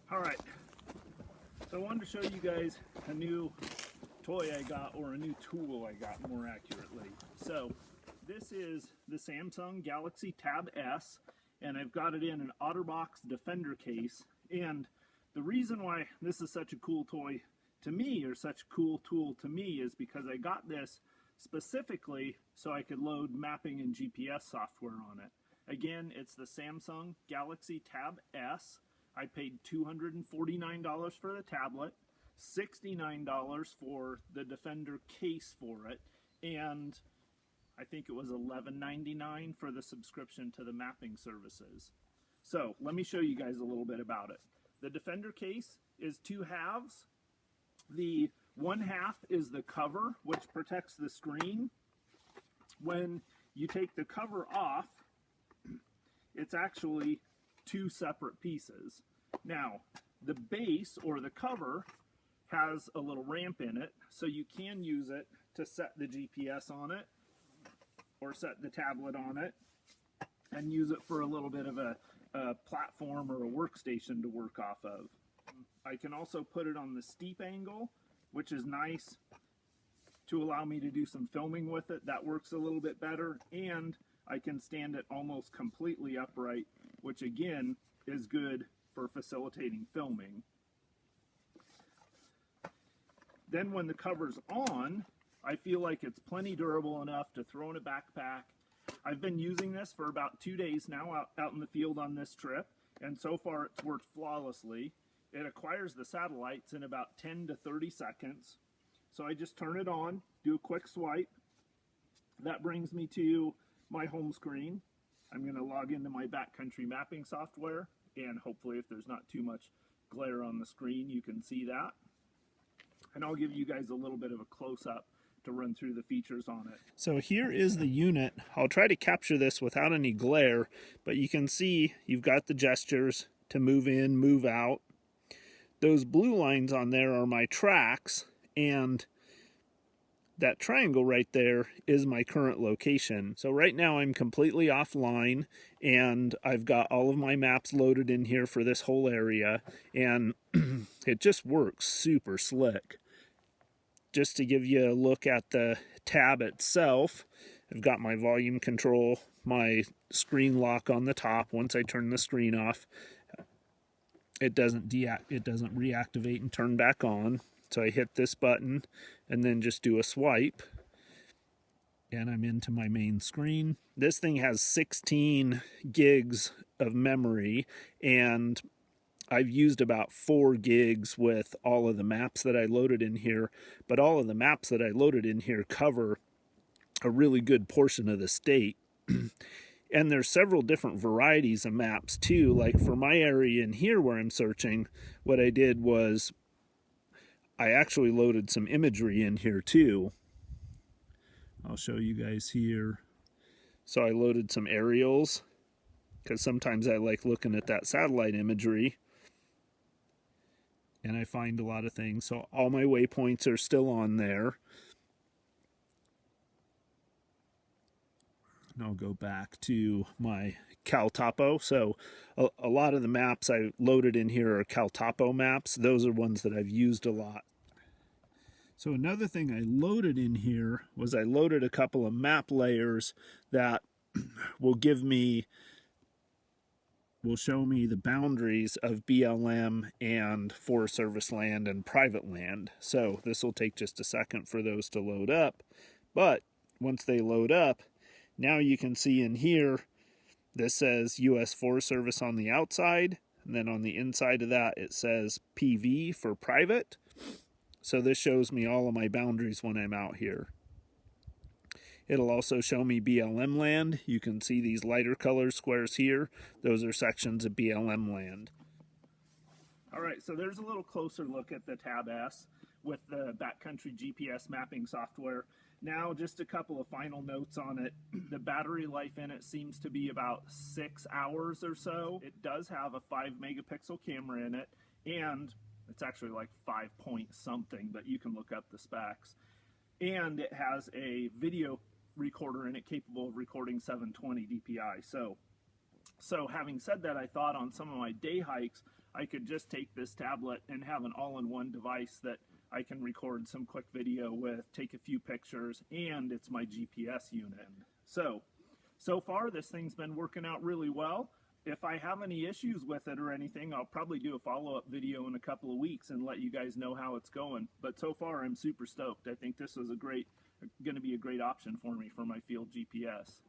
All right, so I wanted to show you guys a new toy I got, or a new tool I got more accurately. So this is the Samsung Galaxy Tab S, and I've got it in an OtterBox Defender case. And the reason why this is such a cool toy to me, or such a cool tool to me, is because I got this specifically so I could load mapping and GPS software on it. Again, it's the Samsung Galaxy Tab S. I paid $249 for the tablet, $69 for the Defender case for it, and I think it was $11.99 for the subscription to the mapping services. So let me show you guys a little bit about it. The Defender case is two halves. The one half is the cover, which protects the screen. When you take the cover off, it's actually two separate pieces. Now, the base, or the cover, has a little ramp in it, so you can use it to set the GPS on it, or set the tablet on it, and use it for a little bit of a platform or a workstation to work off of. I can also put it on the steep angle, which is nice to allow me to do some filming with it. That works a little bit better, and I can stand it almost completely upright, which again is good for facilitating filming. Then when the cover's on, I feel like it's plenty durable enough to throw in a backpack. I've been using this for about 2 days now out in the field on this trip, and so far it's worked flawlessly. It acquires the satellites in about 10 to 30 seconds. So I just turn it on, do a quick swipe. That brings me to my home screen. I'm going to log into my backcountry mapping software, and hopefully if there's not too much glare on the screen, you can see that. And I'll give you guys a little bit of a close-up to run through the features on it. So here is the unit. I'll try to capture this without any glare, but you can see you've got the gestures to move in, move out. Those blue lines on there are my tracks, and that triangle right there is my current location. So right now I'm completely offline, and I've got all of my maps loaded in here for this whole area, and it just works super slick. Just to give you a look at the tab itself, I've got my volume control, my screen lock on the top. Once I turn the screen off, it doesn't reactivate and turn back on. So I hit this button and then just do a swipe, and I'm into my main screen. This thing has 16 gigs of memory, and I've used about 4 gigs with all of the maps that I loaded in here, but all of the maps that I loaded in here cover a really good portion of the state. And there's several different varieties of maps too. Like for my area in here where I'm searching, what I did was I actually loaded some imagery in here too. I'll show you guys here. So I loaded some aerials, because sometimes I like looking at that satellite imagery, and I find a lot of things. So all my waypoints are still on there. And I'll go back to my CalTopo. So a lot of the maps I loaded in here are CalTopo maps. Those are ones that I've used a lot. So another thing I loaded in here was I loaded a couple of map layers that will show me the boundaries of BLM and Forest Service land and private land. So this will take just a second for those to load up. But once they load up, now you can see in here, this says U.S. Forest Service on the outside, and then on the inside of that it says PV for private. So this shows me all of my boundaries when I'm out here. It'll also show me BLM land. You can see these lighter color squares here. Those are sections of BLM land. All right, so there's a little closer look at the Tab S with the Backcountry GPS mapping software. Now, just a couple of final notes on it. The battery life in it seems to be about 6 hours or so. It does have a 5 megapixel camera in it, and it's actually like 5 point something, but you can look up the specs. And it has a video recorder in it capable of recording 720 DPI. So having said that, I thought on some of my day hikes, I could just take this tablet and have an all-in-one device that I can record some quick video with, take a few pictures, and it's my GPS unit. So far this thing's been working out really well. If I have any issues with it or anything, I'll probably do a follow-up video in a couple of weeks and let you guys know how it's going. But so far I'm super stoked. I think this is going to be a great option for me for my field GPS.